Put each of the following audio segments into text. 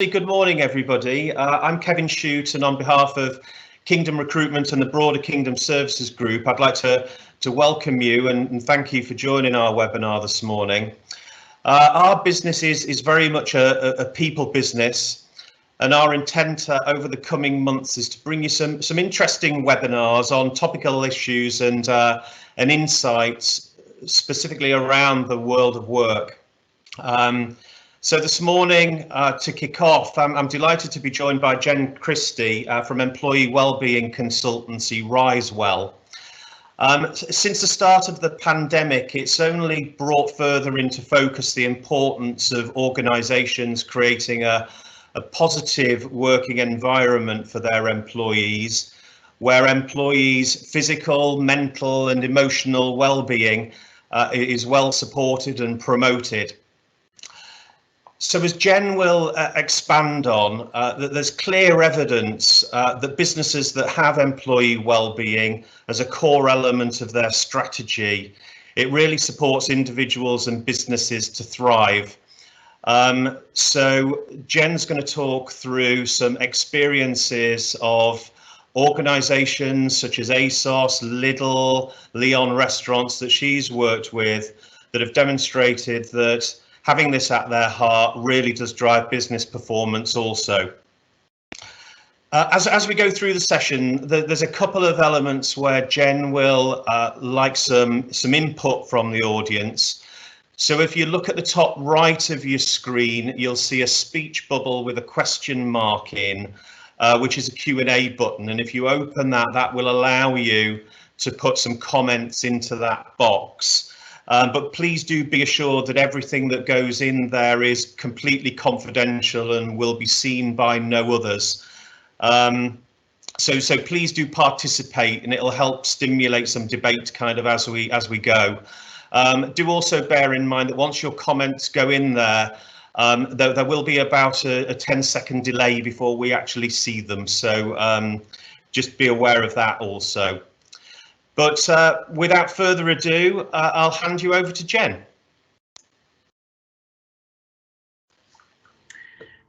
Good morning, everybody. I'm Kevin Shute, and on behalf of Kingdom Recruitment and the broader Kingdom Services Group, I'd like to welcome you and thank you for joining our webinar this morning. Our business is very much a people business, and our intent over the coming months is to bring you some interesting webinars on topical issues and insights specifically around the world of work. So this morning, to kick off, I'm delighted to be joined by Jen Christie from employee wellbeing consultancy Risewell. Since the start of the pandemic, it's only brought further into focus the importance of organisations creating a positive working environment for their employees, where employees' physical, mental and emotional well-being is well supported and promoted. So as Jen will expand on, that there's clear evidence that businesses that have employee well-being as a core element of their strategy, it really supports individuals and businesses to thrive. So Jen's going to talk through some experiences of organisations such as ASOS, Lidl, Leon Restaurants that she's worked with that have demonstrated that having this at their heart really does drive business performance also. As we go through the session, there's a couple of elements where Jen will like some input from the audience. So if you look at the top right of your screen, you'll see a speech bubble with a question mark in, which is a Q&A button. And if you open that, that will allow you to put some comments into that box. But please do be assured that everything that goes in there is completely confidential and will be seen by no others. So please do participate, and it'll help stimulate some debate kind of as we go. Do also bear in mind that once your comments go in there, there will be about a 10-second delay before we actually see them. So just be aware of that also. But without further ado, I'll hand you over to Jen.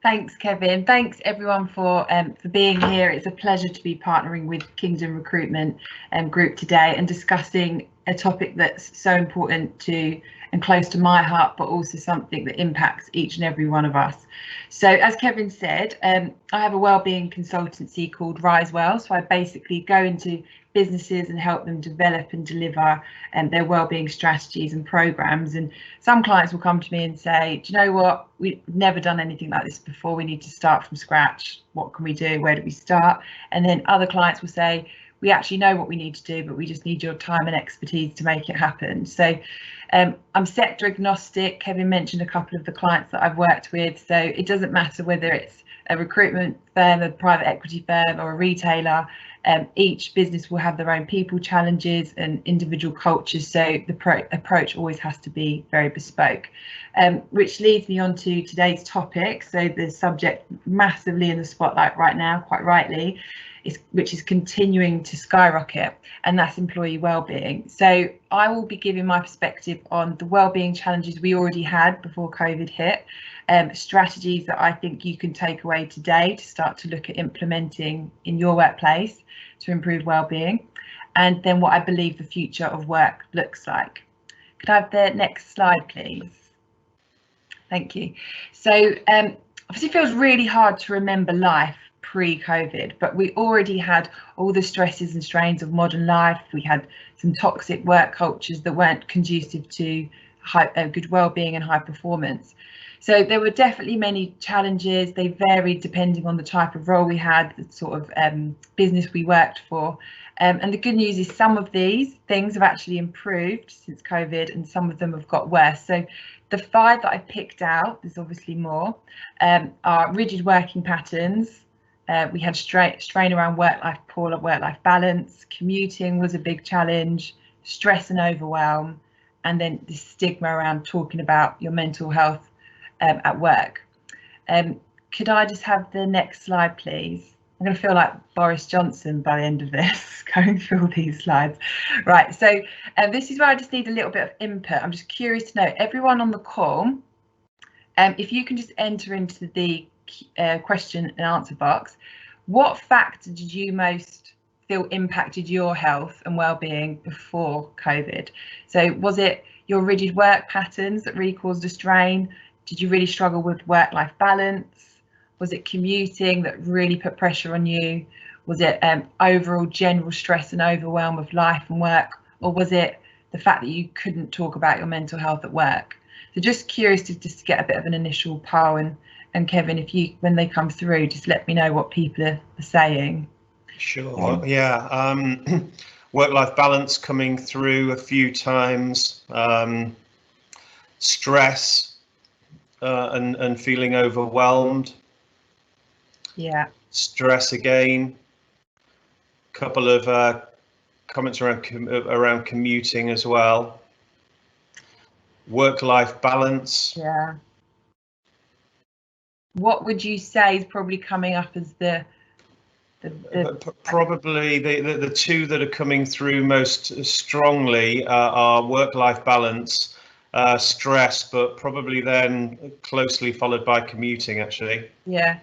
Thanks, Kevin. Thanks everyone for being here. It's a pleasure to be partnering with Kingdom Recruitment Group today and discussing a topic that's so important to and close to my heart, but also something that impacts each and every one of us. So as Kevin said, I have a wellbeing consultancy called Risewell. So I basically go into businesses and help them develop and deliver their wellbeing strategies and programs. And some clients will come to me and say, do you know what, we've never done anything like this before, we need to start from scratch. What can we do? Where do we start? And then other clients will say, we actually know what we need to do, but we just need your time and expertise to make it happen. So I'm sector agnostic. Kevin mentioned a couple of the clients that I've worked with. So it doesn't matter whether it's a recruitment firm, a private equity firm or a retailer. Each business will have their own people challenges and individual cultures. So the approach always has to be very bespoke, which leads me on to today's topic. So the subject massively in the spotlight right now, quite rightly, which is continuing to skyrocket, and that's employee wellbeing. So I will be giving my perspective on the wellbeing challenges we already had before COVID hit, strategies that I think you can take away today to start to look at implementing in your workplace to improve wellbeing, and then what I believe the future of work looks like. Could I have the next slide, please? Thank you. So obviously it feels really hard to remember life pre-COVID, but we already had all the stresses and strains of modern life. We had some toxic work cultures that weren't conducive to good well-being and high performance. So there were definitely many challenges. They varied depending on the type of role we had, the sort of business we worked for. And the good news is some of these things have actually improved since COVID, and some of them have got worse. So the 5 that I picked out, there's obviously more, are rigid working patterns. We had strain around poor work-life balance, commuting was a big challenge, stress and overwhelm, and then the stigma around talking about your mental health at work. Could I just have the next slide, please? I'm going to feel like Boris Johnson by the end of this, going through all these slides. Right, so this is where I just need a little bit of input. I'm just curious to know, everyone on the call, if you can just enter into the question and answer box. What factor did you most feel impacted your health and well-being before COVID? So was it your rigid work patterns that really caused a strain? Did you really struggle with work-life balance? Was it commuting that really put pressure on you? Was it overall general stress and overwhelm of life and work? Or was it the fact that you couldn't talk about your mental health at work? So just curious to just get a bit of an initial poll, and Kevin, if you, when they come through, just let me know what people are saying. Sure. Yeah. Work-life balance coming through a few times. Stress and feeling overwhelmed. Yeah. Stress again. Couple of comments around commuting as well. Work-life balance. Yeah. What would you say is probably coming up as the probably the two that are coming through most strongly are work-life balance, stress, but probably then closely followed by commuting, actually. Yeah.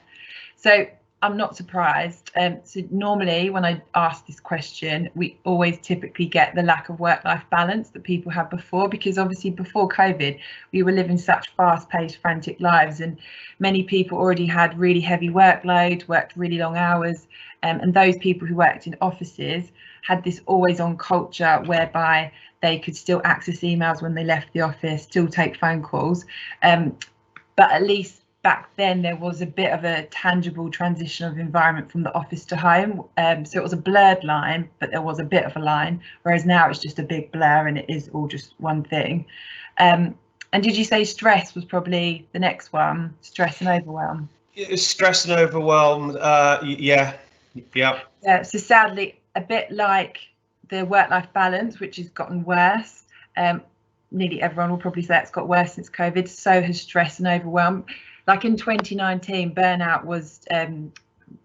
So I'm not surprised. So normally when I ask this question, we always typically get the lack of work-life balance that people had before, because obviously before COVID, we were living such fast-paced, frantic lives, and many people already had really heavy workload, worked really long hours, and those people who worked in offices had this always-on culture whereby they could still access emails when they left the office, still take phone calls, but at least back then there was a bit of a tangible transition of environment from the office to home, so it was a blurred line, but there was a bit of a line, whereas now it's just a big blur and it is all just one thing. And did you say stress was probably the next one? Stress and overwhelm? Stress and overwhelm, yeah. So sadly, a bit like the work-life balance, which has gotten worse, nearly everyone will probably say it's got worse since COVID, so has stress and overwhelm. Like in 2019, burnout was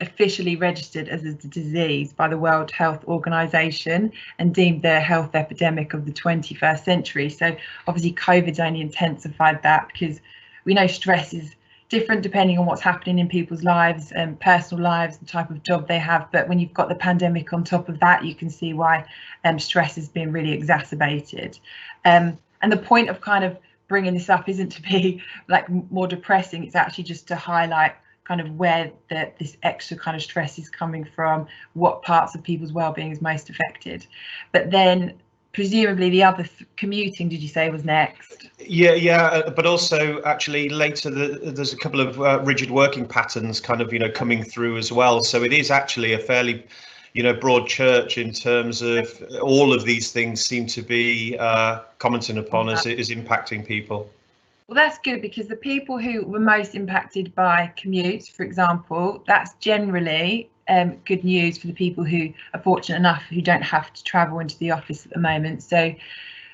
officially registered as a disease by the World Health Organization and deemed the health epidemic of the 21st century. So obviously COVID's only intensified that, because we know stress is different depending on what's happening in people's lives and personal lives, the type of job they have. But when you've got the pandemic on top of that, you can see why stress has been really exacerbated. And the point of kind of bringing this up isn't to be like more depressing, it's actually just to highlight kind of where this extra kind of stress is coming from, what parts of people's well-being is most affected. But then presumably the other commuting, did you say, was next? Yeah, but also actually later there's a couple of rigid working patterns kind of coming through as well, so it is actually a fairly broad church in terms of all of these things seem to be commenting upon as it is impacting people. Well, that's good, because the people who were most impacted by commutes, for example, that's generally good news for the people who are fortunate enough who don't have to travel into the office at the moment. So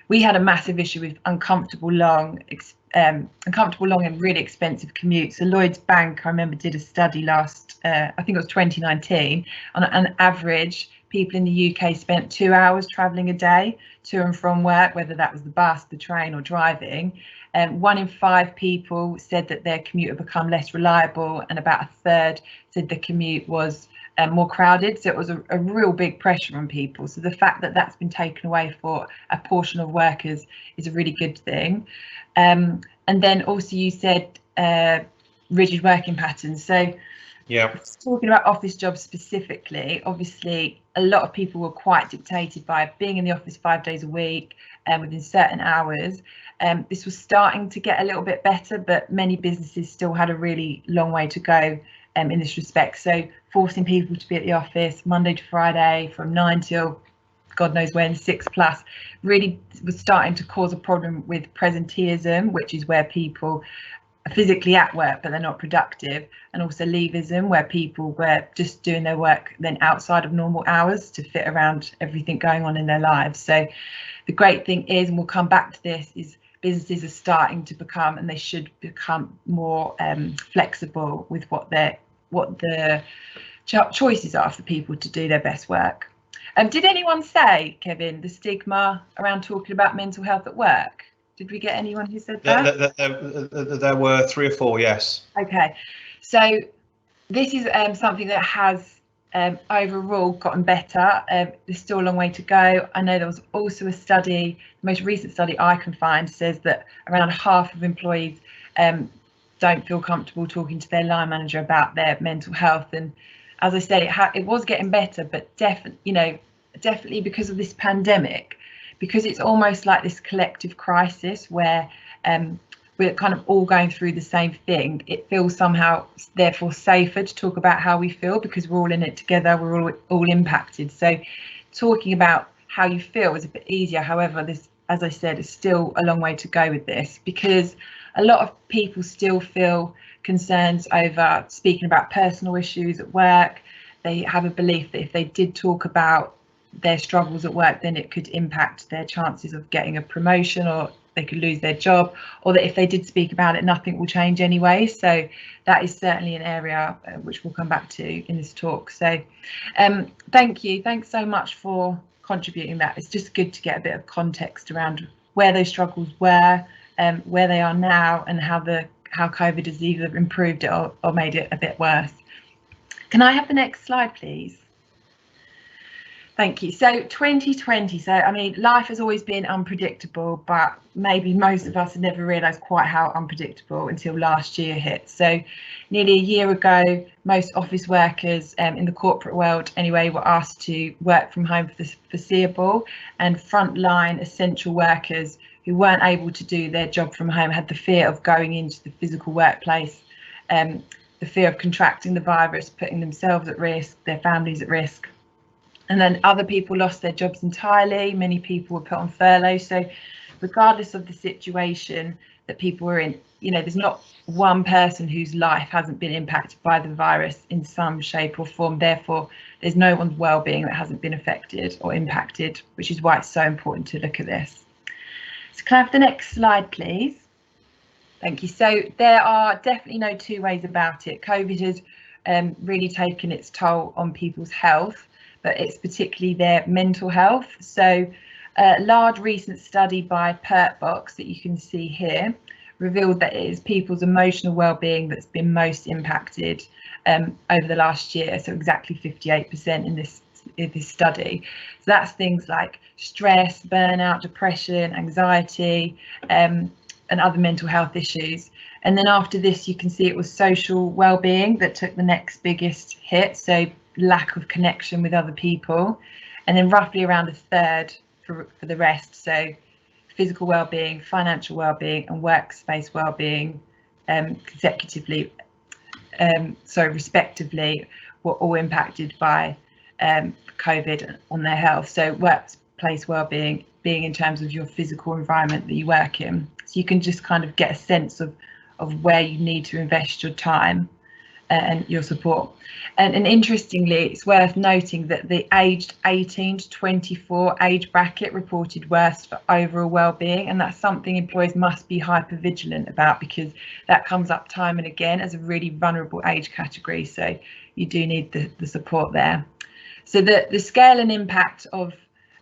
we had a massive issue with uncomfortable long and really expensive commutes. So Lloyds Bank, I remember, did a study last, I think it was 2019, on an average, people in the UK spent 2 hours travelling a day to and from work, whether that was the bus, the train or driving. 1 in 5 people said that their commute had become less reliable, and about a third said the commute was more crowded. So it was a real big pressure on people. So the fact that that's been taken away for a portion of workers is a really good thing. And then also you said rigid working patterns. So yeah, talking about office jobs specifically, obviously a lot of people were quite dictated by being in the office 5 days a week and within certain hours. This was starting to get a little bit better, but many businesses still had a really long way to go in this respect. So forcing people to be at the office Monday to Friday from 9 till God knows when, 6+ really was starting to cause a problem with presenteeism, which is where people are physically at work but they're not productive, and also leavism, where people were just doing their work then outside of normal hours to fit around everything going on in their lives. So the great thing is, and we'll come back to this, is businesses are starting to become, and they should become, more flexible with what the choices are for people to do their best work. Did anyone say, Kevin, the stigma around talking about mental health at work? Did we get anyone who said that? There were 3 or 4, yes. Okay, So this is something that has overall gotten better. There's still a long way to go. I know there was also a study, the most recent study I can find says that around half of employees don't feel comfortable talking to their line manager about their mental health. And as I said, it was getting better, but definitely because of this pandemic, because it's almost like this collective crisis where we're kind of all going through the same thing. It feels somehow therefore safer to talk about how we feel because we're all in it together, we're all impacted. So talking about how you feel is a bit easier. However, this, as I said, is still a long way to go with this, because a lot of people still feel concerns over speaking about personal issues at work. They have a belief that if they did talk about their struggles at work, then it could impact their chances of getting a promotion, or they could lose their job, or that if they did speak about it, nothing will change anyway. So that is certainly an area which we'll come back to in this talk. So thank you. Thanks so much for contributing that. It's just good to get a bit of context around where those struggles were, where they are now, and how COVID has either improved it or made it a bit worse. Can I have the next slide, please? Thank you. So 2020, so I mean, life has always been unpredictable, but maybe most of us have never realised quite how unpredictable until last year hit. So nearly a year ago, most office workers in the corporate world anyway were asked to work from home for the foreseeable, and frontline essential workers who weren't able to do their job from home had the fear of going into the physical workplace, the fear of contracting the virus, putting themselves at risk, their families at risk. And then other people lost their jobs entirely. Many people were put on furlough. So regardless of the situation that people were in, there's not one person whose life hasn't been impacted by the virus in some shape or form. Therefore, there's no one's well-being that hasn't been affected or impacted, which is why it's so important to look at this. So can I have the next slide, please? Thank you. So there are definitely no two ways about it. COVID has really taken its toll on people's health, but it's particularly their mental health. So a large recent study by Perkbox that you can see here revealed that it is people's emotional well-being that's been most impacted over the last year. So exactly 58% in this study. So that's things like stress, burnout, depression, anxiety, and other mental health issues. And then after this, you can see it was social well-being that took the next biggest hit. So lack of connection with other people, and then roughly around a third for the rest. So physical well-being, financial well-being, and workspace well-being respectively, were all impacted by COVID on their health. So workplace well-being being in terms of your physical environment that you work in. So you can just kind of get a sense of where you need to invest your time and your support. And interestingly, it's worth noting that the aged 18 to 24 age bracket reported worst for overall well-being, and that's something employers must be hyper vigilant about, because that comes up time and again as a really vulnerable age category. So you do need the support there. So the scale and impact of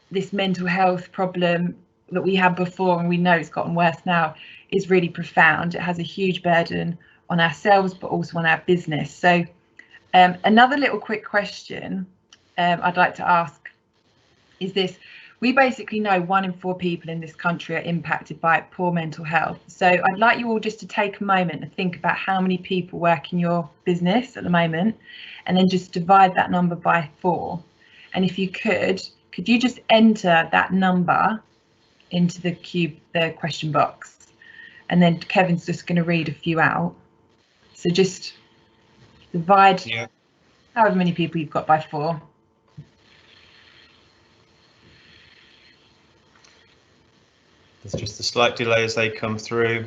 this mental health problem that we had before, and we know it's gotten worse now, is really profound. It has a huge burden on ourselves, but also on our business. So another little quick question I'd like to ask is this. We basically know 1 in 4 people in this country are impacted by poor mental health. So I'd like you all just to take a moment and think about how many people work in your business at the moment, and then just divide that number by 4. And if you could you just enter that number into the question box, and then Kevin's just going to read a few out. So just divide however many people you've got by 4. There's just a slight delay as they come through.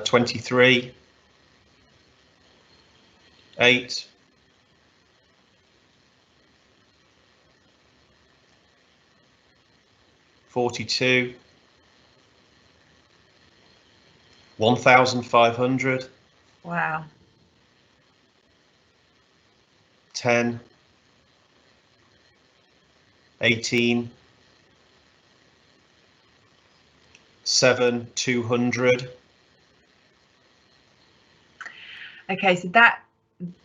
23, 8, 42, 1,500. Wow. 10, 18, 7, 200. Okay, so that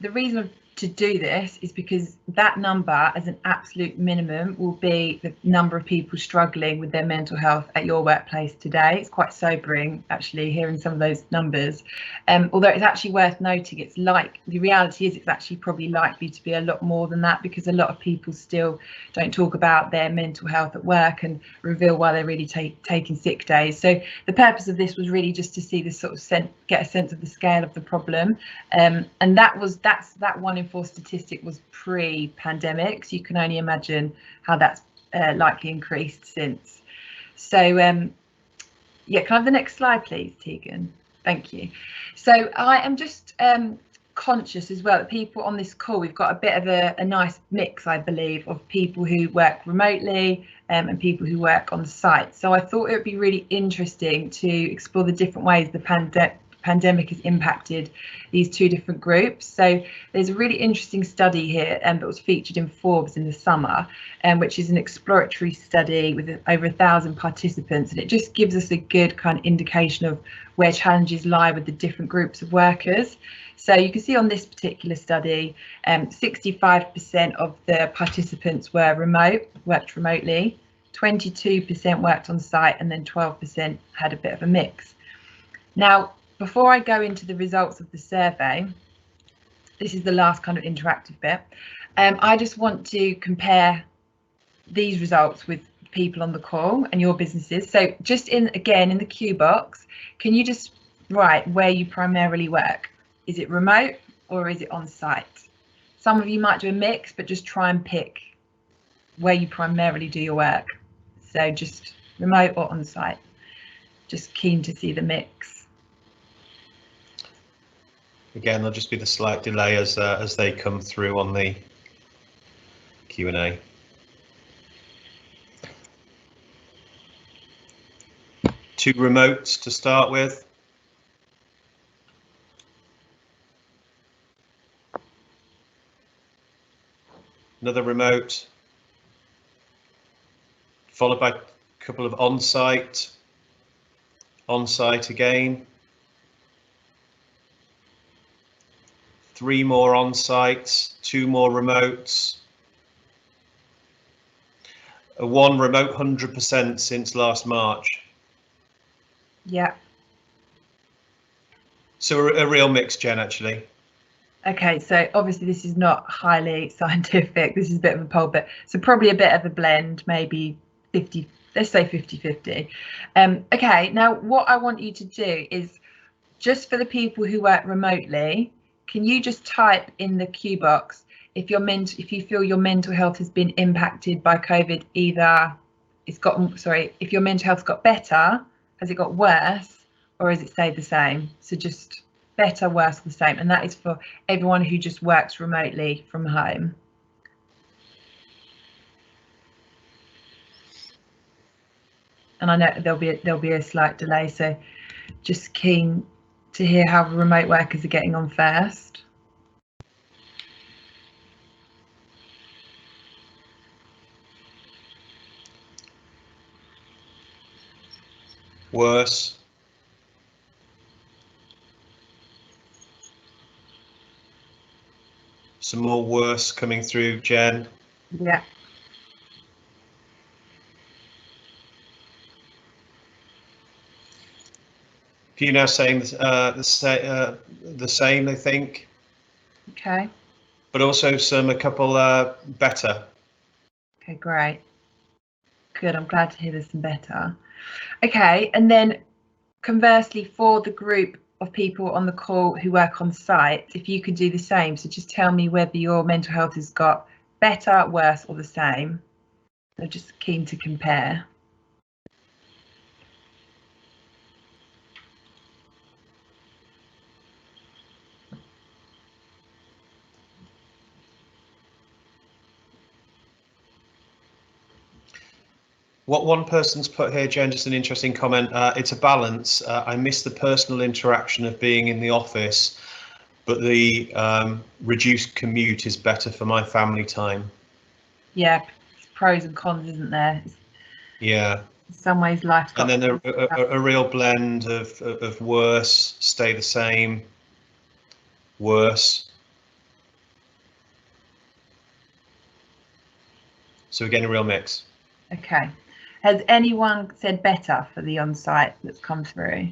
the reason to do this is because that number, as an absolute minimum, will be the number of people struggling with their mental health at your workplace today. It's quite sobering, actually, hearing some of those numbers. Although it's actually worth noting, the reality is it's actually probably likely to be a lot more than that, because a lot of people still don't talk about their mental health at work and reveal why they're really taking sick days. So the purpose of this was really just to see this sort of get a sense of the scale of the problem. And that 1 in 4 statistic was pre-pandemic, so you can only imagine how that's likely increased since. So yeah, can I have the next slide, please, Tegan? Thank you. So I am just conscious as well that people on this call, we've got a bit of a nice mix, I believe, of people who work remotely and people who work on site. So I thought it would be really interesting to explore the different ways the pandemic has impacted these two different groups. So there's a really interesting study here that was featured in Forbes in the summer, which is an exploratory study with over 1,000 participants, and it just gives us a good kind of indication of where challenges lie with the different groups of workers. So you can see on this particular study, 65% of the participants worked remotely, 22% worked on site, and then 12% had a bit of a mix. Now, before I go into the results of the survey, this is the last kind of interactive bit. I just want to compare these results with people on the call and your businesses. So just again in the Q box, can you just write where you primarily work? Is it remote or is it on site? Some of you might do a mix, but just try and pick where you primarily do your work. So just remote or on site. Just keen to see the mix. Again, there'll just be the slight delay as they come through on the Q&A. Two remotes to start with. Another remote, followed by a couple of on-site again. 3 more on-sites, 2 more remotes. 1 remote 100% since last March. Yeah. So a real mix, Jen, actually. Okay, so obviously this is not highly scientific. This is a bit of a poll, but so probably a bit of a blend, maybe 50, let's say 50-50. Okay, now what I want you to do is, just for the people who work remotely, can you just type in the Q box if you feel your mental health has been impacted by COVID, either if your mental health's got better, has it got worse, or has it stayed the same? So just better, worse, or the same, and that is for everyone who just works remotely from home. And I know there'll be a slight delay, so just keen to hear how remote workers are getting on first. Worse. Some more worse coming through, Jen. Yeah. Few now saying the same, I think. Okay. But also a couple better. Okay, great. Good, I'm glad to hear there's some better. Okay, and then conversely, for the group of people on the call who work on site, if you could do the same, so just tell me whether your mental health has got better, worse, or the same. I'm just keen to compare. What one person's put here, Jen, just an interesting comment. It's a balance. I miss the personal interaction of being in the office, but the reduced commute is better for my family time. Yeah, pros and cons, isn't there? Yeah. In some ways, life's got. And then a real blend of worse, stay the same, worse. So we're getting a real mix. Okay. Has anyone said better for the on-site that's come through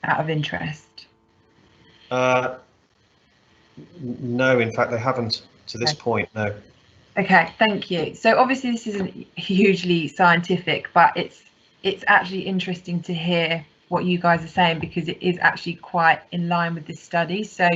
out of interest? No, in fact, they haven't to this point, no. Okay, thank you. So obviously this isn't hugely scientific, but it's actually interesting to hear what you guys are saying, because it is actually quite in line with this study. So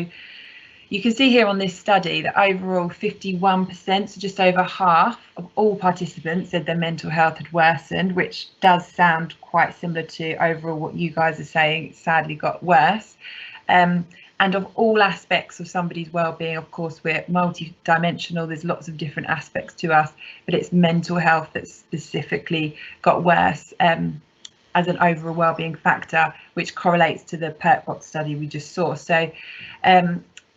you can see here on this study that overall 51%, so just over half of all participants, said their mental health had worsened, which does sound quite similar to overall what you guys are saying. It sadly got worse. And of all aspects of somebody's well-being, of course, we're multi-dimensional. There's lots of different aspects to us, but it's mental health that specifically got worse as an overall well-being factor, which correlates to the Perk Box study we just saw. So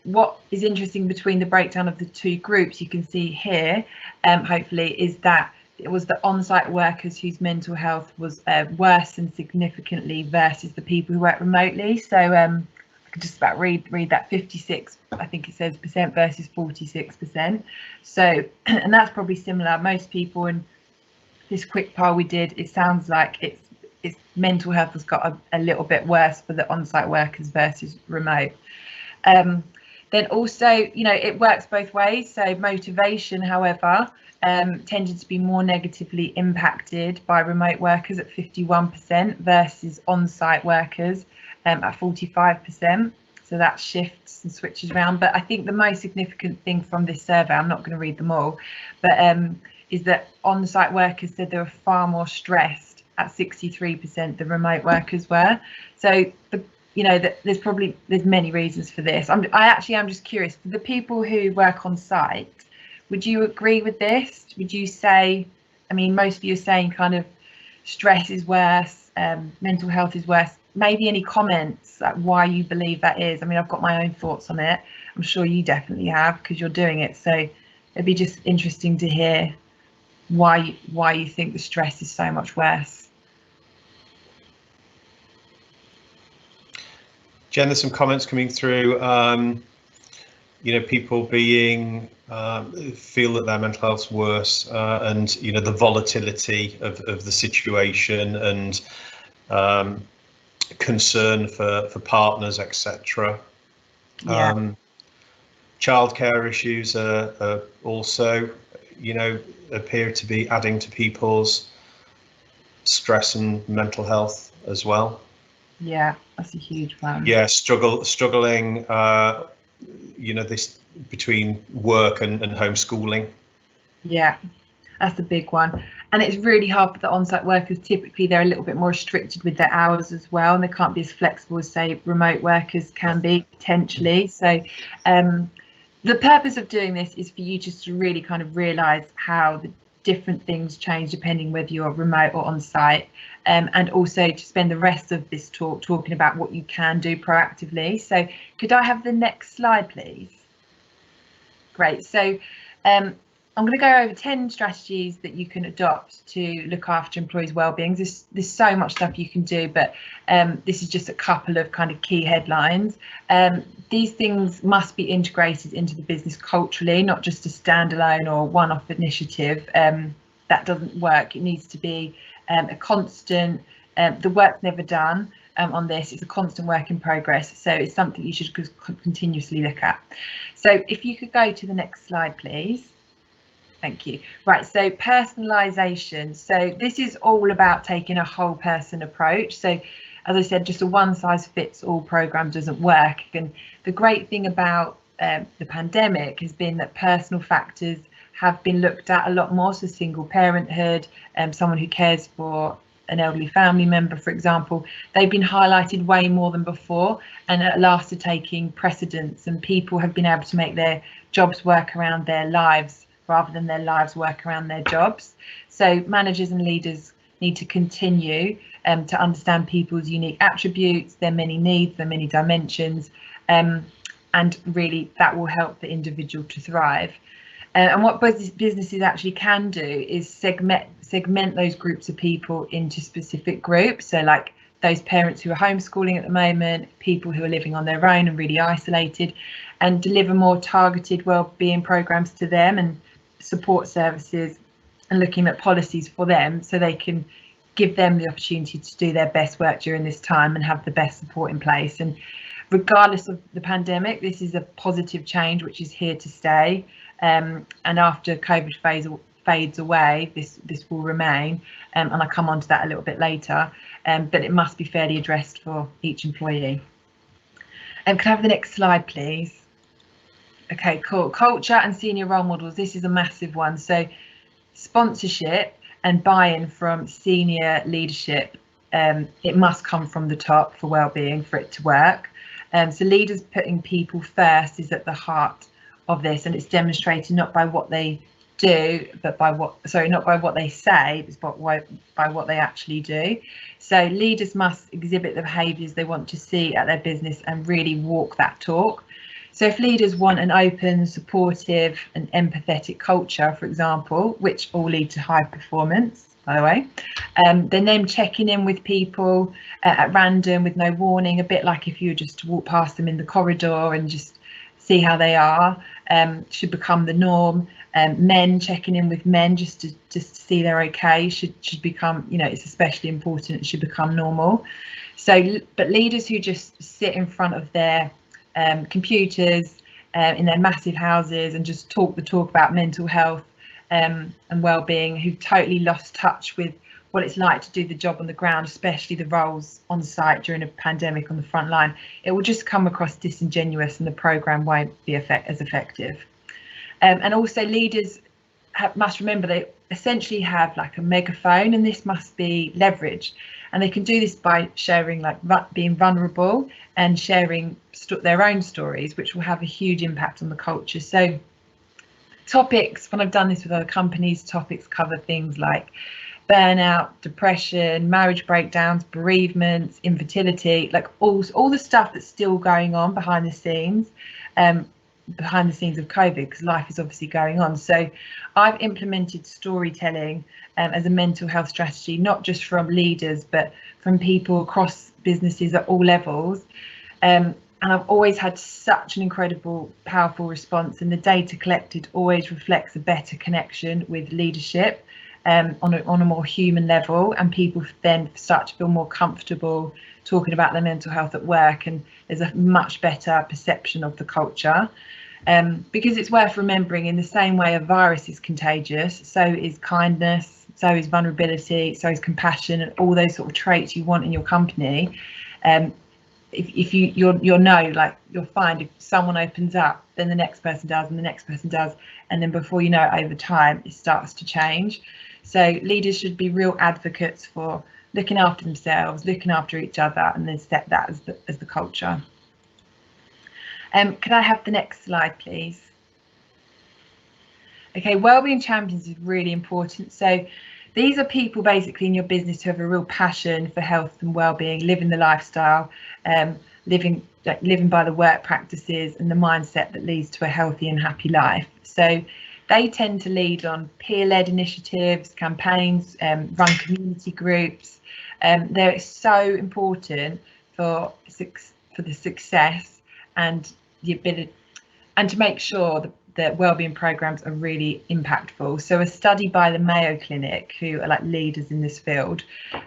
what is interesting between the breakdown of the two groups, you can see here, hopefully, is that it was the on-site workers whose mental health was worsened significantly versus the people who work remotely. So I could just about read that 56, I think it says, percent versus 46%. So, and that's probably similar. Most people in this quick poll we did, it sounds like it's mental health has got a little bit worse for the on-site workers versus remote. Then also, it works both ways. So motivation, however, tended to be more negatively impacted by remote workers at 51% versus on-site workers at 45%. So that shifts and switches around. But I think the most significant thing from this survey, I'm not going to read them all, but is that on-site workers said they were far more stressed at 63% than remote workers were. So there's many reasons for this. I actually am just curious, for the people who work on site, would you agree with this? Would you say, most of you are saying kind of stress is worse, mental health is worse. Maybe any comments like why you believe that is? I've got my own thoughts on it. I'm sure you definitely have, because you're doing it. So it'd be just interesting to hear why you think the stress is so much worse. Jen, there's some comments coming through. People being feel that their mental health's worse, and the volatility of the situation, and concern for partners, etc. Yeah. Childcare issues are also, appear to be adding to people's stress and mental health as well. Yeah, that's a huge one. Yeah, struggling, this between work and homeschooling. Yeah, that's a big one. And it's really hard for the on-site workers. Typically, they're a little bit more restricted with their hours as well, and they can't be as flexible as, say, remote workers can be, potentially. So the purpose of doing this is for you just to really kind of realise how the different things change depending whether you're remote or on-site, and also to spend the rest of this talk talking about what you can do proactively. So could I have the next slide, please? Great. So I'm going to go over 10 strategies that you can adopt to look after employees' well-being. There's so much stuff you can do, but this is just a couple of kind of key headlines. These things must be integrated into the business culturally, not just a standalone or one-off initiative. That doesn't work. It needs to be a constant, the work's never done on this. It's a constant work in progress. So it's something you should continuously look at. So if you could go to the next slide, please. Thank you. Right, so personalisation. So this is all about taking a whole person approach. So as I said, just a one size fits all program doesn't work. And the great thing about the pandemic has been that personal factors have been looked at a lot more. So single parenthood, someone who cares for an elderly family member, for example, they've been highlighted way more than before, and at last are taking precedence, and people have been able to make their jobs work around their lives rather than their lives work around their jobs. So managers and leaders need to continue to understand people's unique attributes, their many needs, their many dimensions, and really that will help the individual to thrive. And what businesses actually can do is segment those groups of people into specific groups. So like those parents who are homeschooling at the moment, people who are living on their own and really isolated, and deliver more targeted wellbeing programs to them and support services and looking at policies for them so they can give them the opportunity to do their best work during this time and have the best support in place. And regardless of the pandemic, this is a positive change which is here to stay. And after COVID fades away, this will remain. And I'll come on to that a little bit later. But it must be fairly addressed for each employee. Can I have the next slide, please? Okay, cool. Culture and senior role models. This is a massive one. So sponsorship and buy-in from senior leadership, it must come from the top for well-being for it to work. So leaders putting people first is at the heart of this, and it's demonstrated not by what they do, but by not by what they say, but by what they actually do. So leaders must exhibit the behaviours they want to see at their business and really walk that talk. So if leaders want an open, supportive and empathetic culture, for example, which all lead to high performance, by the way, then them checking in with people at random with no warning, a bit like if you were just to walk past them in the corridor and just see how they are, should become the norm. Men checking in with men just to see they're okay should become, it's especially important, it should become normal. So, but leaders who just sit in front of their computers in their massive houses and just talk the talk about mental health and well-being, who've totally lost touch with what it's like to do the job on the ground, especially the roles on site during a pandemic on the front line, it will just come across disingenuous and the programme won't be as effective. And also leaders must remember they essentially have like a megaphone, and this must be leveraged. And they can do this by sharing, like being vulnerable and sharing their own stories, which will have a huge impact on the culture. So topics, when I've done this with other companies, topics cover things like burnout, depression, marriage breakdowns, bereavements, infertility, like all the stuff that's still going on behind the scenes of COVID, because life is obviously going on. So I've implemented storytelling as a mental health strategy, not just from leaders, but from people across businesses at all levels. And I've always had such an incredible, powerful response, and the data collected always reflects a better connection with leadership on a more human level, and people then start to feel more comfortable talking about their mental health at work, and there's a much better perception of the culture. Because it's worth remembering, in the same way a virus is contagious, so is kindness, so is vulnerability, so is compassion, and all those sort of traits you want in your company. If you'll know, like you'll find if someone opens up, then the next person does, and the next person does, and then before you know it, over time it starts to change. So leaders should be real advocates for looking after themselves, looking after each other, and then set that as the culture. Could I have the next slide, please? Okay, wellbeing champions is really important. So these are people basically in your business who have a real passion for health and well-being, living the lifestyle, living by the work practices and the mindset that leads to a healthy and happy life. So they tend to lead on peer-led initiatives, campaigns, run community groups. They're so important for the success and the ability, and to make sure that wellbeing programs are really impactful. So a study by the Mayo Clinic, who are like leaders in this field,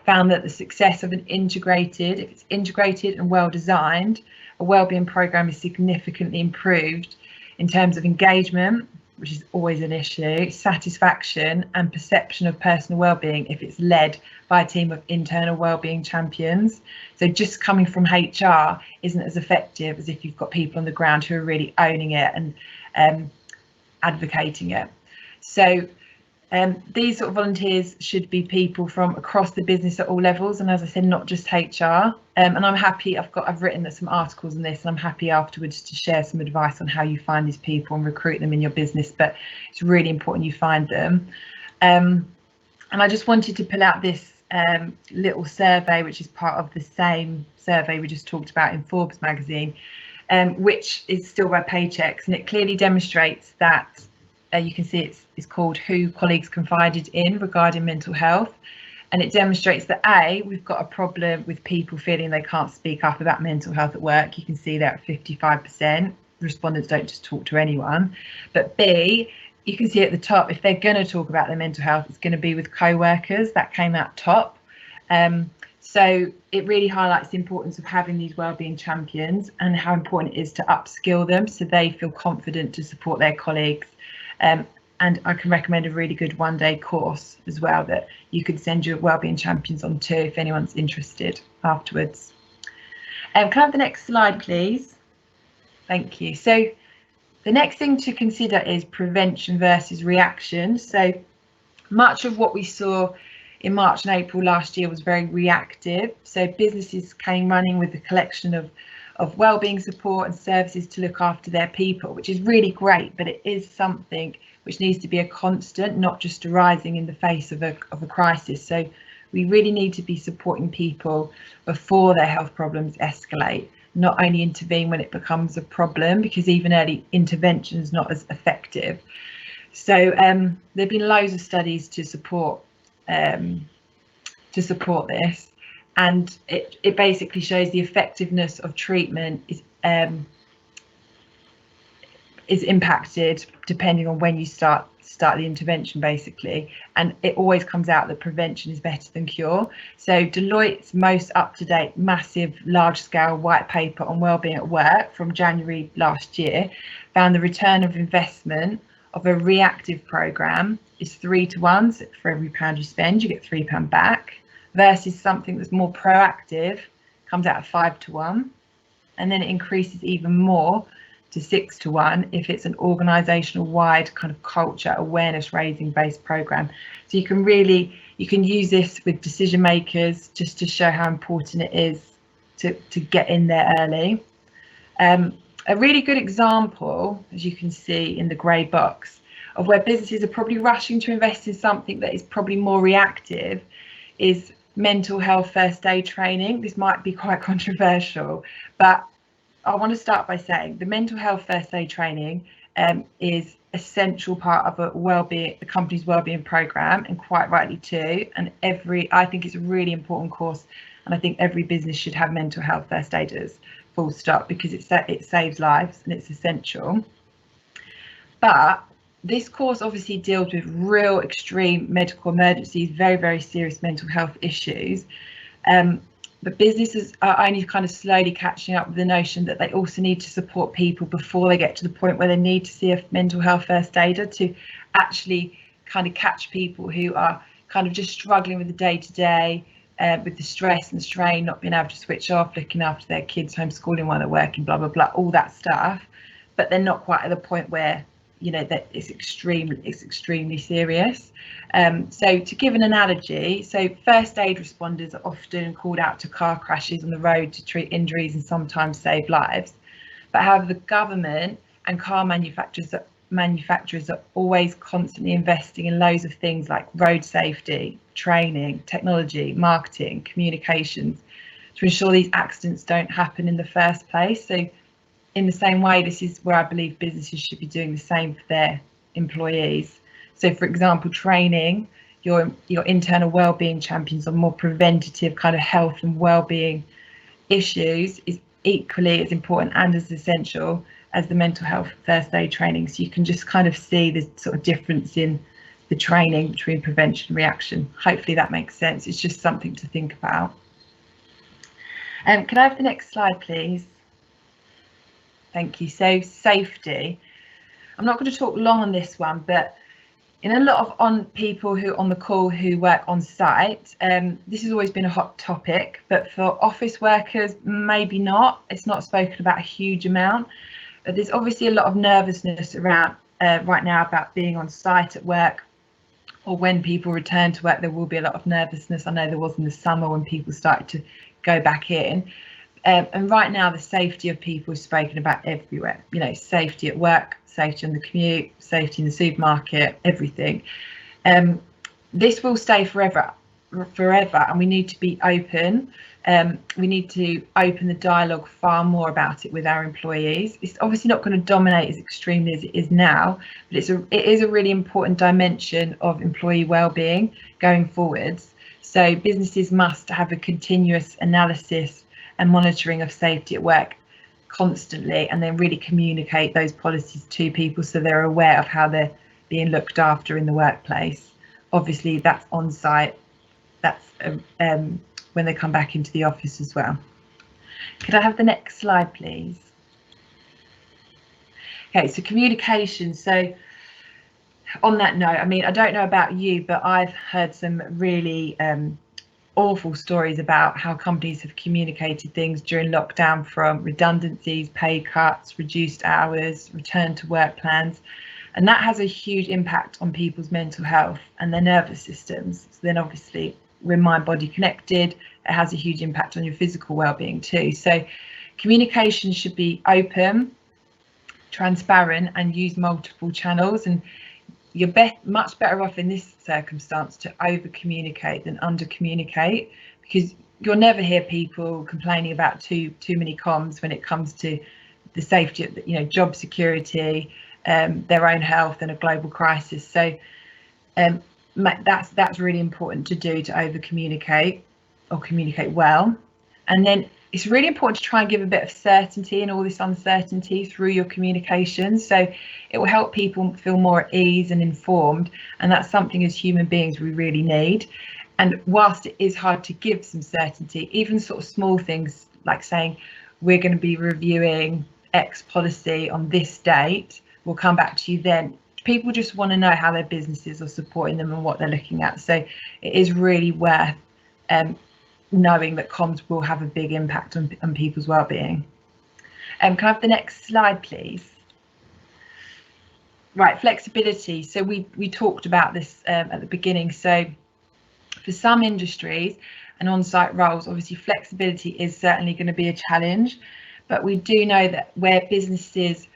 found that the success of if it's integrated and well designed, a wellbeing program is significantly improved in terms of engagement, which is always an issue, satisfaction and perception of personal wellbeing if it's led by a team of internal wellbeing champions. So just coming from HR isn't as effective as if you've got people on the ground who are really owning it and advocating it. So these sort of volunteers should be people from across the business at all levels, and as I said, not just HR. And I'm happy, I've written some articles on this, and I'm happy afterwards to share some advice on how you find these people and recruit them in your business, but it's really important you find them. And I just wanted to pull out this little survey, which is part of the same survey we just talked about in Forbes magazine, which is still by Paychex, and it clearly demonstrates that you can see it's called Who Colleagues Confided in Regarding Mental Health, and it demonstrates that we've got a problem with people feeling they can't speak up about mental health at work. You can see that at 55%. Respondents don't just talk to anyone. But B, you can see at the top, if they're going to talk about their mental health, it's going to be with co-workers. That came out top. So it really highlights the importance of having these wellbeing champions and how important it is to upskill them so they feel confident to support their colleagues. And I can recommend a really good one-day course as well that you could send your wellbeing champions on to if anyone's interested afterwards. Can I have the next slide, please? Thank you. So the next thing to consider is prevention versus reaction. So much of what we saw in March and April last year was very reactive. So businesses came running with a collection of wellbeing support and services to look after their people, which is really great, but it is something which needs to be a constant, not just arising in the face of a crisis. So we really need to be supporting people before their health problems escalate, not only intervene when it becomes a problem, because even early intervention is not as effective. So there've been loads of studies to support this, and it basically shows the effectiveness of treatment is impacted depending on when you start the intervention, basically, and it always comes out that prevention is better than cure. So Deloitte's most up-to-date massive large-scale white paper on wellbeing at work from January last year found the return of investment of a reactive programme is 3 to 1. So for every £1 you spend, you get £3 back, versus something that's more proactive comes out at 5 to 1, and then it increases even more to 6 to 1 if it's an organisational wide kind of culture awareness raising based programme. So you can use this with decision makers just to show how important it is to get in there early. A really good example, as you can see in the grey box, of where businesses are probably rushing to invest in something that is probably more reactive is mental health first aid training. This might be quite controversial, but I want to start by saying the mental health first aid training is essential part of a company's wellbeing program, and quite rightly too. And I think it's a really important course, and I think every business should have mental health first aiders, full stop, because it saves lives and it's essential. But this course obviously deals with real extreme medical emergencies, very, very serious mental health issues. But businesses are only kind of slowly catching up with the notion that they also need to support people before they get to the point where they need to see a mental health first aider to actually kind of catch people who are kind of just struggling with the day-to-day, with the stress and strain, not being able to switch off, looking after their kids, homeschooling while they're working, blah, blah, blah, all that stuff. But they're not quite at the point where, you know, that it's extremely serious. So to give an analogy, so first aid responders are often called out to car crashes on the road to treat injuries and sometimes save lives. But however, the government and car manufacturers are always constantly investing in loads of things like road safety, training, technology, marketing, communications to ensure these accidents don't happen in the first place. So in the same way, this is where I believe businesses should be doing the same for their employees. So, for example, training your internal wellbeing champions on more preventative kind of health and wellbeing issues is equally as important and as essential as the mental health first aid training. So you can just kind of see the sort of difference in the training between prevention and reaction. Hopefully that makes sense. It's just something to think about. Can I have the next slide, please? Thank you. So safety. I'm not going to talk long on this one, but in a lot of people who on the call who work on site, this has always been a hot topic, but for office workers, maybe not. It's not spoken about a huge amount. But there's obviously a lot of nervousness around right now about being on site at work, or when people return to work, there will be a lot of nervousness. I know there was in the summer when people started to go back in. And right now, the safety of people is spoken about everywhere. You know, safety at work, safety on the commute, safety in the supermarket, everything. This will stay forever, and we need to be open. We need to open the dialogue far more about it with our employees. It's obviously not going to dominate as extremely as it is now, but it is a really important dimension of employee well-being going forwards. So businesses must have a continuous analysis and monitoring of safety at work constantly, and then really communicate those policies to people so they're aware of how they're being looked after in the workplace. Obviously, that's on site. That's when they come back into the office as well. Could I have the next slide, please? Okay, so communication. So on that note, I mean, I don't know about you, but I've heard some really awful stories about how companies have communicated things during lockdown, from redundancies, pay cuts, reduced hours, return to work plans. And that has a huge impact on people's mental health and their nervous systems. So then obviously we're mind body connected, it has a huge impact on your physical well-being too. So communication should be open, transparent, and use multiple channels. And you're much better off in this circumstance to over communicate than under communicate, because you'll never hear people complaining about too many comms when it comes to the safety of, you know, job security, their own health, and a global crisis. So that's really important to do, to over communicate or communicate well. And then it's really important to try and give a bit of certainty in all this uncertainty through your communication. So it will help people feel more at ease and informed. And that's something as human beings we really need. And whilst it is hard to give some certainty, even sort of small things like saying, we're going to be reviewing X policy on this date, we'll come back to you then. People just want to know how their businesses are supporting them and what they're looking at. So it is really worth knowing that comms will have a big impact on people's well-being. Can I have the next slide, please? Right, flexibility. So we talked about this at the beginning. So for some industries and on-site roles, obviously flexibility is certainly going to be a challenge, but we do know that where businesses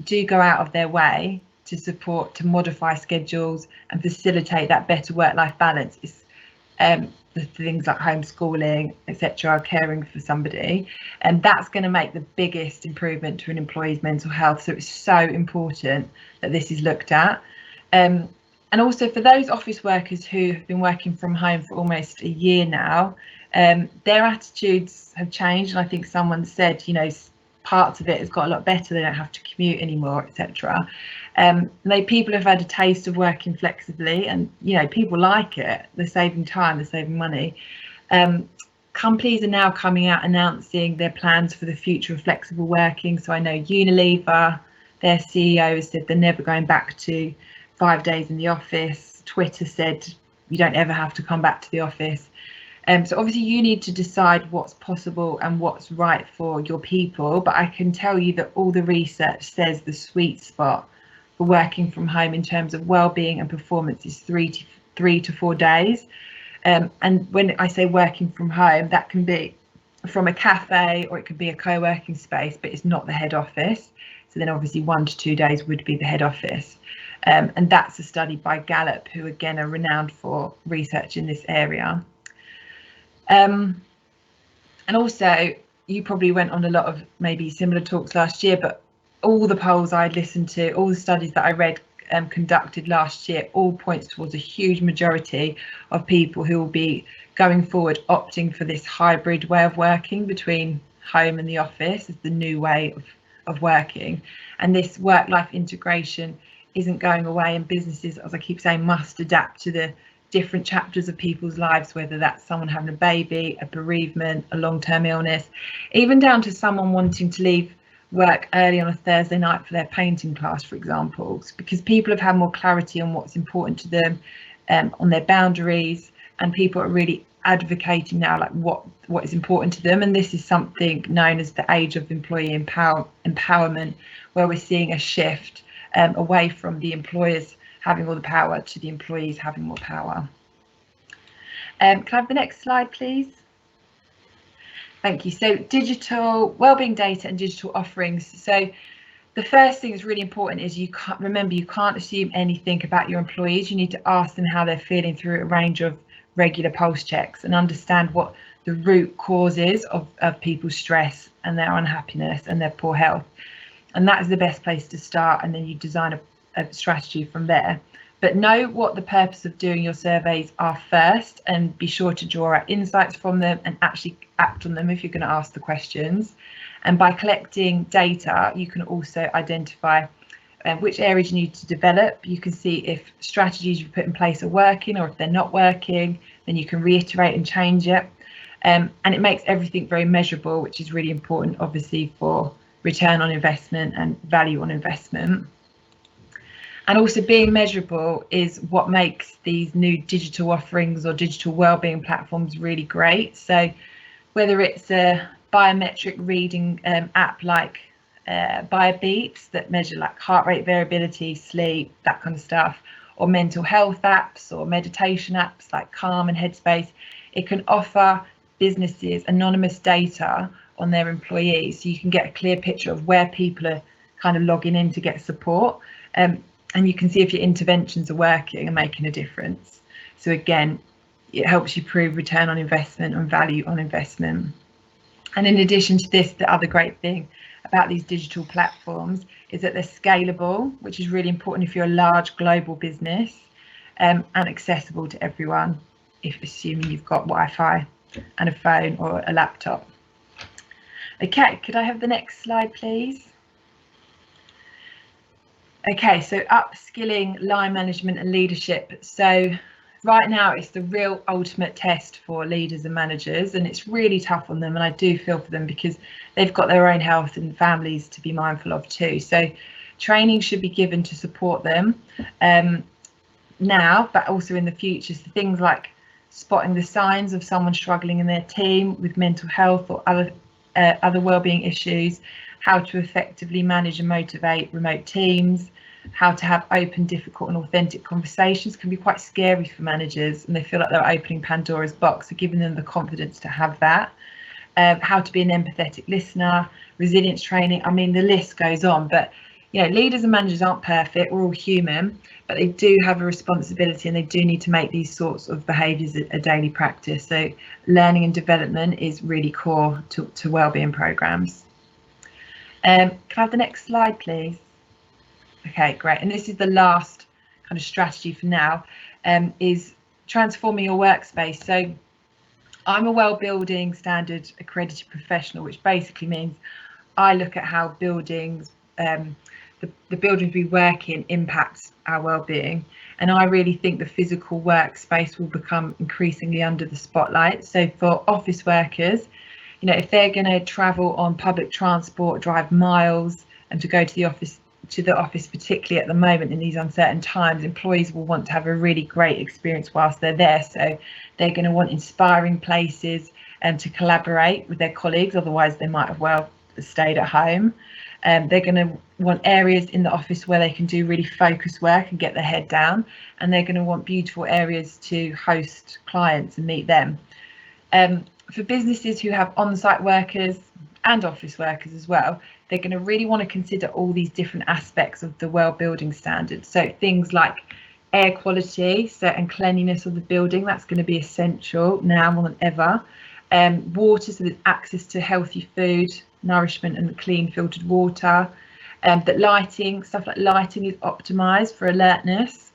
do go out of their way to support, to modify schedules and facilitate that better work-life balance, is the things like homeschooling, etc., caring for somebody, and that's going to make the biggest improvement to an employee's mental health. So it's so important that this is looked at. And also for those office workers who have been working from home for almost a year now, their attitudes have changed. And I think someone said, you know, parts of it has got a lot better. They don't have to commute anymore, etc. People have had a taste of working flexibly, and you know, people like it. They're saving time, they're saving money. Companies are now coming out announcing their plans for the future of flexible working. So I know Unilever, their CEO, has said they're never going back to 5 days in the office. Twitter said you don't ever have to come back to the office. So obviously you need to decide what's possible and what's right for your people, but I can tell you that all the research says the sweet spot for working from home in terms of well-being and performance is 3 to 4 days. And when I say working from home, that can be from a cafe or it could be a co-working space, but it's not the head office. So then obviously 1 to 2 days would be the head office. And that's a study by Gallup, who again are renowned for research in this area. And also, you probably went on a lot of maybe similar talks last year, but all the polls I'd listened to, all the studies that I read conducted last year, all points towards a huge majority of people who will be going forward opting for this hybrid way of working between home and the office as the new way of working. And this work-life integration isn't going away, and businesses, as I keep saying, must adapt to the different chapters of people's lives, whether that's someone having a baby, a bereavement, a long-term illness, even down to someone wanting to leave work early on a Thursday night for their painting class, for example, because people have had more clarity on what's important to them, on their boundaries, and people are really advocating now like what is important to them. And this is something known as the age of employee empowerment, where we're seeing a shift away from the employers having all the power to the employees having more power. Can I have the next slide, please? Thank you. So digital wellbeing data and digital offerings. So the first thing that's really important is you can't assume anything about your employees. You need to ask them how they're feeling through a range of regular pulse checks and understand what the root cause is of people's stress and their unhappiness and their poor health. And that is the best place to start, and then you design a strategy from there. But know what the purpose of doing your surveys are first, and be sure to draw out insights from them and actually act on them if you're going to ask the questions. And by collecting data, you can also identify which areas you need to develop. You can see if strategies you've put in place are working, or if they're not working, then you can reiterate and change it. And it makes everything very measurable, which is really important, obviously, for return on investment and value on investment. And also being measurable is what makes these new digital offerings or digital wellbeing platforms really great. So whether it's a biometric reading app like BioBeats that measure like heart rate variability, sleep, that kind of stuff, or mental health apps or meditation apps like Calm and Headspace, it can offer businesses anonymous data on their employees, so you can get a clear picture of where people are kind of logging in to get support, and you can see if your interventions are working and making a difference. So again, it helps you prove return on investment and value on investment. And in addition to this, the other great thing about these digital platforms is that they're scalable, which is really important if you're a large global business, and accessible to everyone, if assuming you've got Wi-Fi and a phone or a laptop. Okay, could I have the next slide, please? Okay, so upskilling line management and leadership. So right now it's the real ultimate test for leaders and managers, and it's really tough on them, and I do feel for them because they've got their own health and families to be mindful of too. So training should be given to support them now, but also in the future. So things like spotting the signs of someone struggling in their team with mental health or other wellbeing issues, how to effectively manage and motivate remote teams, how to have open, difficult and authentic conversations can be quite scary for managers, and they feel like they're opening Pandora's box. So giving them the confidence to have that, how to be an empathetic listener, resilience training. I mean, the list goes on, but you know, leaders and managers aren't perfect, we're all human, but they do have a responsibility and they do need to make these sorts of behaviours a daily practice. So learning and development is really core to wellbeing programmes. Can I have the next slide, please? Okay, great. And this is the last kind of strategy for now, is transforming your workspace. So I'm a Well-Building Standard accredited professional, which basically means I look at how buildings, the buildings we work in impacts our well-being, and I really think the physical workspace will become increasingly under the spotlight. So for office workers, you know, if they're going to travel on public transport, drive miles, and to go to the office, particularly at the moment in these uncertain times, employees will want to have a really great experience whilst they're there. So they're going to want inspiring places and to collaborate with their colleagues, otherwise they might have well stayed at home. They're going to want areas in the office where they can do really focused work and get their head down, and they're going to want beautiful areas to host clients and meet them. For businesses who have on-site workers and office workers as well, they're going to really want to consider all these different aspects of the Well-Building Standard. So things like air quality and cleanliness of the building, that's going to be essential now more than ever. Water, so there's access to healthy food, nourishment and clean filtered water. That lighting, stuff like lighting is optimised for alertness.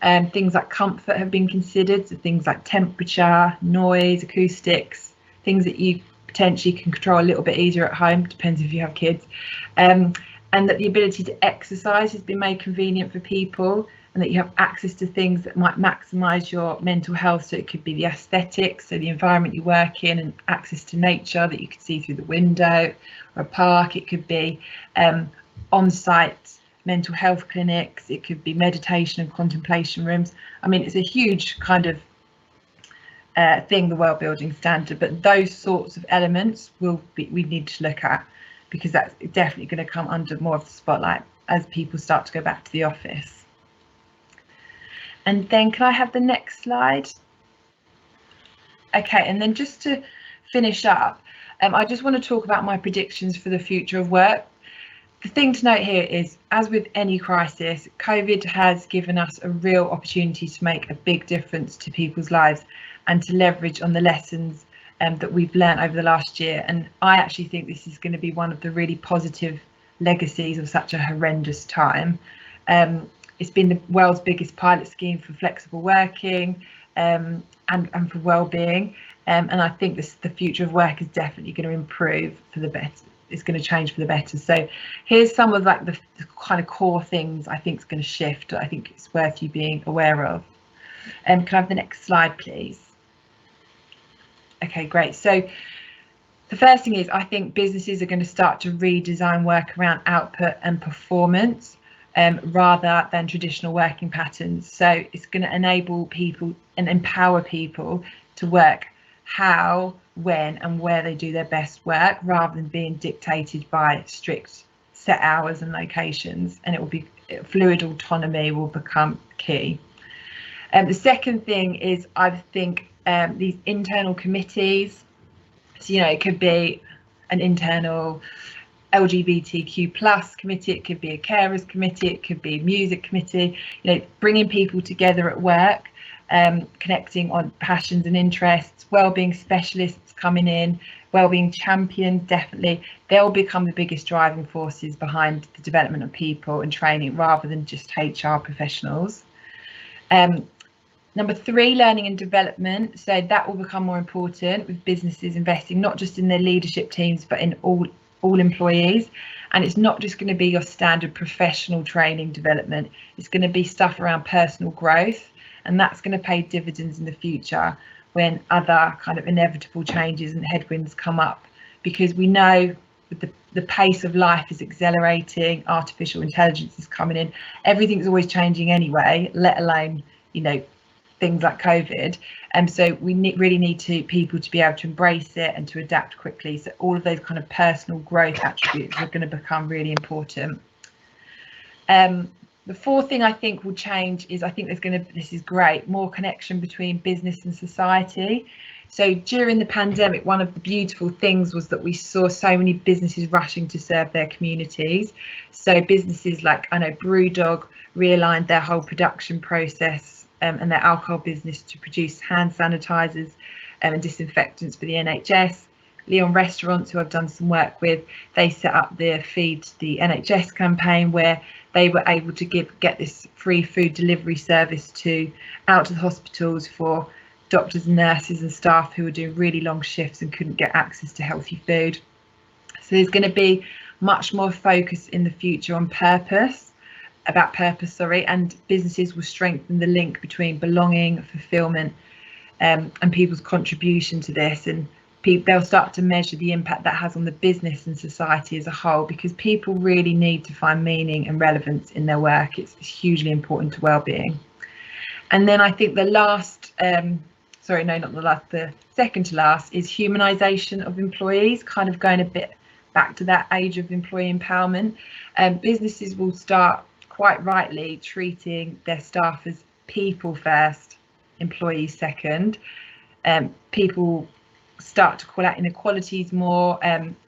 Things like comfort have been considered, so things like temperature, noise, acoustics, things that you potentially can control a little bit easier at home, depends if you have kids. And that the ability to exercise has been made convenient for people, and that you have access to things that might maximise your mental health. So it could be the aesthetics, so the environment you work in, and access to nature that you can see through the window, or a park. It could be on-site mental health clinics. It could be meditation and contemplation rooms. I mean, it's a huge kind of thing, the Well-Building Standard, but those sorts of elements we need to look at, because that's definitely going to come under more of the spotlight as people start to go back to the office. And then can I have the next slide? Okay, and then just to finish up, I just want to talk about my predictions for the future of work. The thing to note here is, as with any crisis, COVID has given us a real opportunity to make a big difference to people's lives and to leverage on the lessons that we've learned over the last year. And I actually think this is going to be one of the really positive legacies of such a horrendous time. It's been the world's biggest pilot scheme for flexible working and for well-being. And I think the future of work is definitely going to improve for the it's going to change for the better. So here's some of like the kind of core things I think is going to shift. I think it's worth you being aware of. Can I have the next slide, please? Okay, great. So the first thing is, I think businesses are going to start to redesign work around output and performance rather than traditional working patterns. So it's going to enable people and empower people to work how, when and where they do their best work, rather than being dictated by strict set hours and locations. And it will be fluid autonomy will become key. The second thing is, I think these internal committees, so, you know, it could be an internal LGBTQ plus committee, it could be a carers committee, it could be a music committee, you know, bringing people together at work, connecting on passions and interests, wellbeing specialists coming in, wellbeing champions, definitely, they'll become the biggest driving forces behind the development of people and training rather than just HR professionals. Number 3, learning and development. So that will become more important with businesses investing not just in their leadership teams, but in all employees. And it's not just going to be your standard professional training development. It's going to be stuff around personal growth. And that's going to pay dividends in the future when other kind of inevitable changes and headwinds come up. Because we know the pace of life is accelerating, artificial intelligence is coming in, everything's always changing anyway, let alone, you know, things like COVID. And so we really need people to be able to embrace it and to adapt quickly. So all of those kind of personal growth attributes are going to become really important. The fourth thing I think will change is, I think this is great, more connection between business and society. So during the pandemic, one of the beautiful things was that we saw so many businesses rushing to serve their communities. So businesses like, I know, Brewdog realigned their whole production process and their alcohol business to produce hand sanitizers and disinfectants for the NHS. Leon Restaurants, who I've done some work with, they set up their Feed the NHS campaign where they were able to get this free food delivery service out to the hospitals for doctors and nurses and staff who were doing really long shifts and couldn't get access to healthy food. So there's going to be much more focus in the future on purpose, and businesses will strengthen the link between belonging, fulfillment, and people's contribution to this. And they'll start to measure the impact that has on the business and society as a whole, because people really need to find meaning and relevance in their work. It's hugely important to well-being. And then I think the second to last is humanisation of employees, kind of going a bit back to that age of employee empowerment. Businesses will start, quite rightly, treating their staff as people first, employees second. People start to call out inequalities more,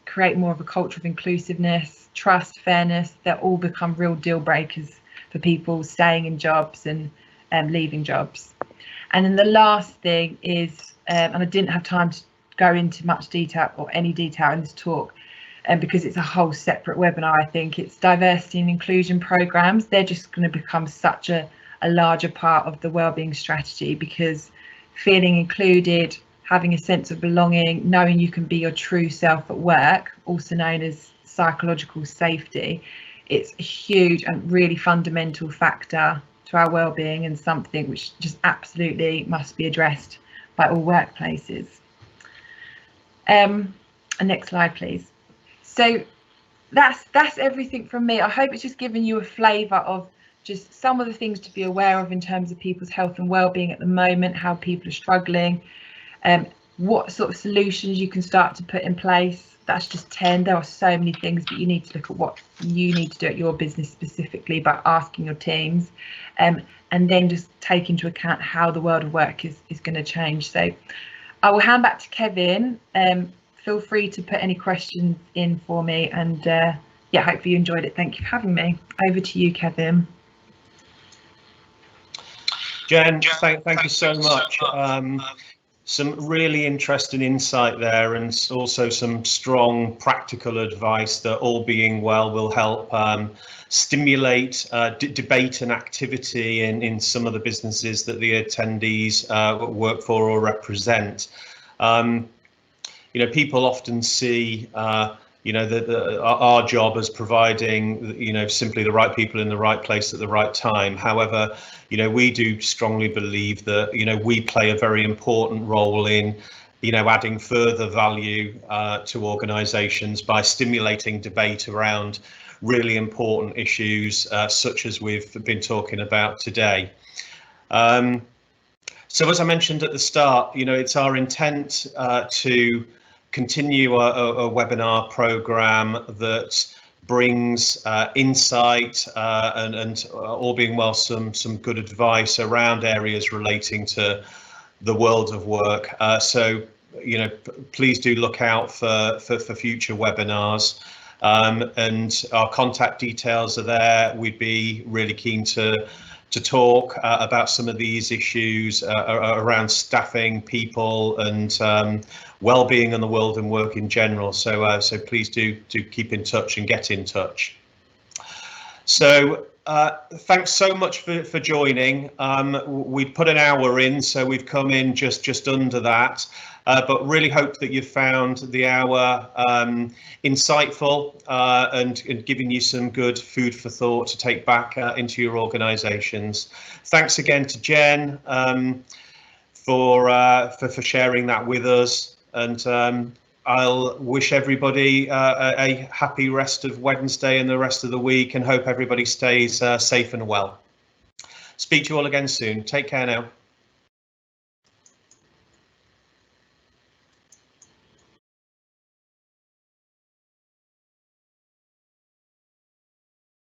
create more of a culture of inclusiveness, trust, fairness. They'll all become real deal breakers for people staying in jobs and leaving jobs. And then the last thing is, and I didn't have time to go into much detail or any detail in this talk, because it's a whole separate webinar, I think, it's diversity and inclusion programs. They're just going to become such a larger part of the wellbeing strategy, because feeling included, having a sense of belonging, knowing you can be your true self at work, also known as psychological safety, it's a huge and really fundamental factor to our well-being, and something which just absolutely must be addressed by all workplaces. And next slide, please. So that's everything from me. I hope it's just given you a flavour of just some of the things to be aware of in terms of people's health and well-being at the moment, how people are struggling, what sort of solutions you can start to put in place. That's just 10. There are so many things, but you need to look at what you need to do at your business specifically by asking your teams, and then just take into account how the world of work is going to change. So I will hand back to Kevin. Feel free to put any questions in for me, and yeah, hopefully you enjoyed it. Thank you for having me. Over to you, Kevin. Jen, thank you so much. Some really interesting insight there, and also some strong practical advice that, all being well, will help stimulate debate and activity in some of the businesses that the attendees work for or represent. You know, people often see you know, our job as providing, you know, simply the right people in the right place at the right time. However, you know, we do strongly believe that, you know, we play a very important role in, you know, adding further value to organisations by stimulating debate around really important issues such as we've been talking about today. So as I mentioned at the start, you know, it's our intent to continue a webinar program that brings insight and all being well, some good advice around areas relating to the world of work. So, you know, please do look out for future webinars. And our contact details are there. We'd be really keen to talk about some of these issues around staffing, people, and well-being in the world and work in general. So so please do keep in touch and get in touch. So thanks so much for joining. We'd put an hour in, so we've come in just under that. But really hope that you've found the hour insightful and giving you some good food for thought to take back into your organisations. Thanks again to Jen for sharing that with us, and I'll wish everybody a happy rest of Wednesday and the rest of the week, and hope everybody stays safe and well. Speak to you all again soon. Take care now.